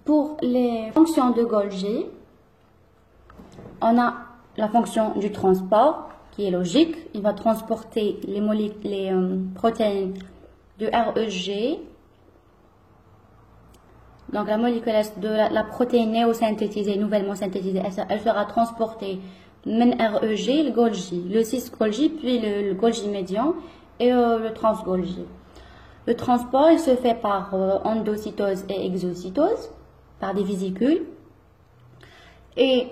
Pour les fonctions de Golgi, on a la fonction du transport qui est logique. Il va transporter les protéines du REG. Donc la molécule de la protéine néosynthétisée, nouvellement synthétisée, elle sera transportée من REG, le Golgi, le cis-Golgi, puis le Golgi médian et le trans-Golgi. Le transport, il se fait par endocytose et exocytose, par des vésicules. Et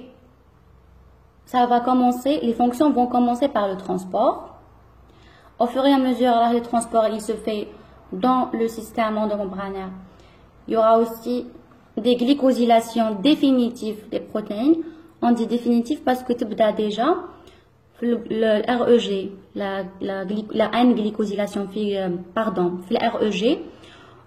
ça va commencer, les fonctions vont commencer par le transport. Au fur et à mesure, là, le transport, il se fait dans le système endomembranaire. Il y aura aussi des glycosylations définitives des protéines. On dit définitive parce que tu as déjà le REG, la N-glycosylation, pardon, le REG,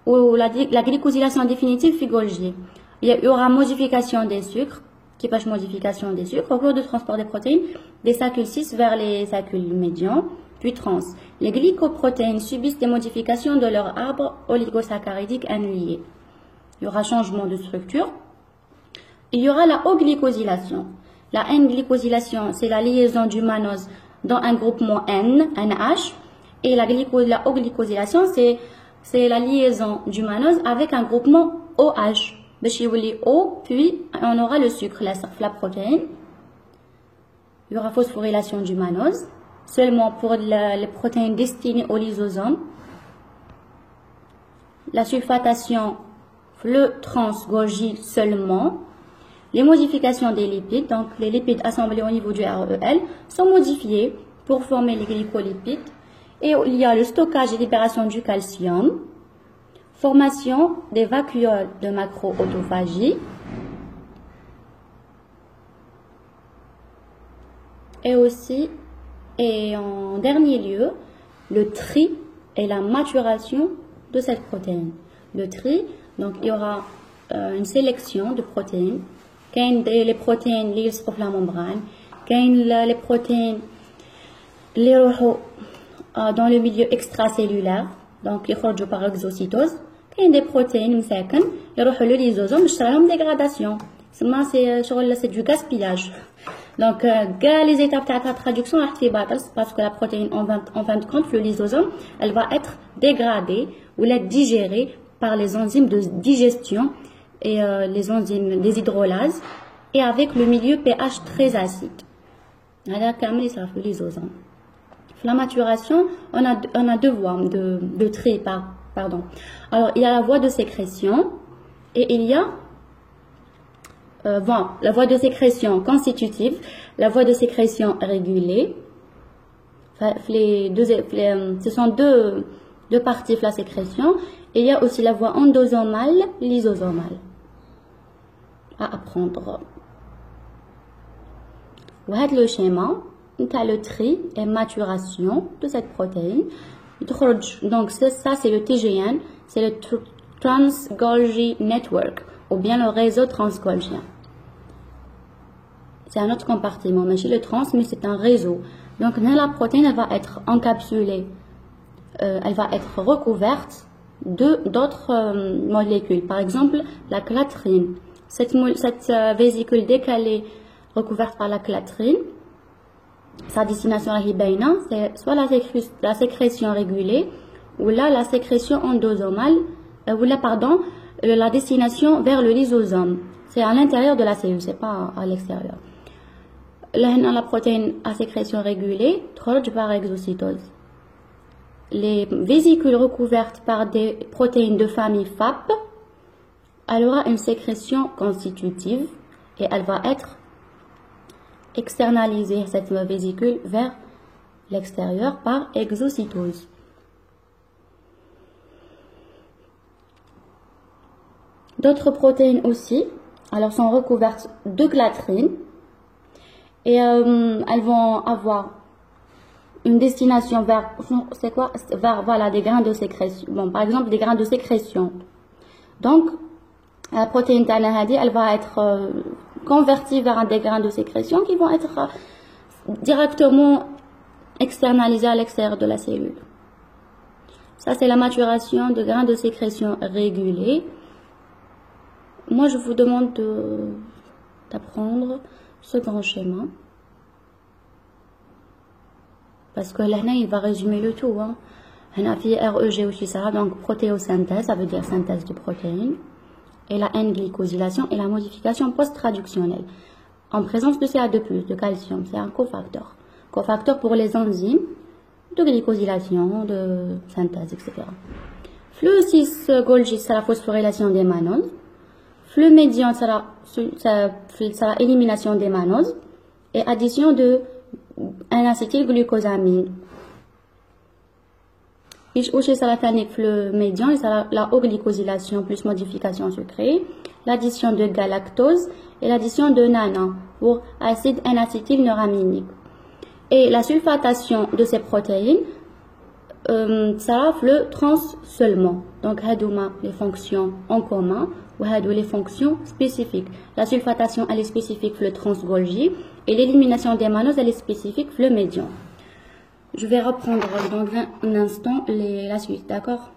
ou la glycosylation définitive fait Golgi. Il y aura modification des sucres, qui passe modification des sucres, au cours du transport des protéines, des saccules cis vers les saccules médians, puis trans. Les glycoprotéines subissent des modifications de leur arbre oligosaccharidique N-lié. Il y aura changement de structure. Il y aura la O-glycosylation. La N-glycosylation, c'est la liaison du mannose dans un groupement N, NH. Et la O-glycosylation, c'est la liaison du mannose avec un groupement OH. O, puis on aura le sucre, la protéine. Il y aura phosphorylation du mannose, seulement pour les protéines destinées au lysosome. La sulfatation, le trans-Golgi seulement. Les modifications des lipides, donc les lipides assemblés au niveau du REL, sont modifiés pour former les glycolipides. Et il y a le stockage et libération du calcium, formation des vacuoles de macro-autophagie, et aussi, et en dernier lieu, le tri et la maturation de cette protéine. Le tri, donc il y aura une sélection de protéines. Les protéines qui sont sur la membrane, les protéines qui sont dans le milieu extracellulaire, donc qui sortent par exocytose. Il y a des protéines qui sont le lysosome, qui ont des dégradations. C'est du gaspillage. Donc, les étapes de la traduction, parce que la protéine, en fin de compte, le lysosome, elle va être dégradée ou être digérée par les enzymes de digestion et les enzymes des hydrolases, et avec le milieu pH très acide. Le lysosome. La maturation, on a deux voies de tri, pardon. Alors, il y a la voie de sécrétion et il y a la voie de sécrétion constitutive, la voie de sécrétion régulée. Ce sont deux parties de la sécrétion. Et il y a aussi la voie endosomale, lysosomale à apprendre. Voilà le schéma. Tu as le tri et maturation de cette protéine. Donc ça c'est le TGN, c'est le Trans-Golgi Network ou bien le réseau transgolgien. C'est un autre compartiment, mais chez le trans, mais c'est un réseau. Donc la protéine, elle va être encapsulée, elle va être recouverte d'autres molécules. Par exemple, la clatrine. Cette vésicule décalée recouverte par la clatrine, sa destination c'est soit la sécrétion régulée ou là la sécrétion endosomale ou là pardon la destination vers le lysosome. C'est à l'intérieur de la cellule, c'est pas à l'extérieur. Là la protéine à sécrétion régulée trouve par exocytose. Les vésicules recouvertes par des protéines de famille FAP, elle aura une sécrétion constitutive et elle va être externaliser cette vésicule vers l'extérieur par exocytose. D'autres protéines aussi, alors sont recouvertes de clatrine et elles vont avoir une destination vers, c'est quoi? Vers voilà des grains de sécrétion. Bon, par exemple des grains de sécrétion. Donc la protéine TANAHADI, elle va être convertis vers des grains de sécrétion qui vont être directement externalisés à l'extérieur de la cellule. Ça, c'est la maturation de grains de sécrétion régulés. moi je vous demande d'apprendre ce grand schéma. Parce que là, il va résumer le tout. Hein. On a fait REG aussi ça, donc protéosynthèse, ça veut dire synthèse de protéines. Et la N-glycosylation et la modification post-traductionnelle. En présence de Ca2+, de calcium, c'est un cofacteur. Cofacteur pour les enzymes de glycosylation, de synthèse, etc. Flux 6 Golgi, c'est la phosphorylation des mannoses. Flux médian, c'est la élimination des mannoses. Et addition de N-acétylglucosamine. C'est la flux médian, et c'est la euglycosylation plus modification sucrée. L'addition de galactose et l'addition de nana pour acide N-acétylneuraminique. Et la sulfatation de ces protéines, ça le trans seulement. Donc, les fonctions en commun ou les fonctions spécifiques. La sulfatation, elle est spécifique le trans-Golgi et l'élimination des mannoses, elle est spécifique le médian. Je vais reprendre dans un instant la suite, d'accord?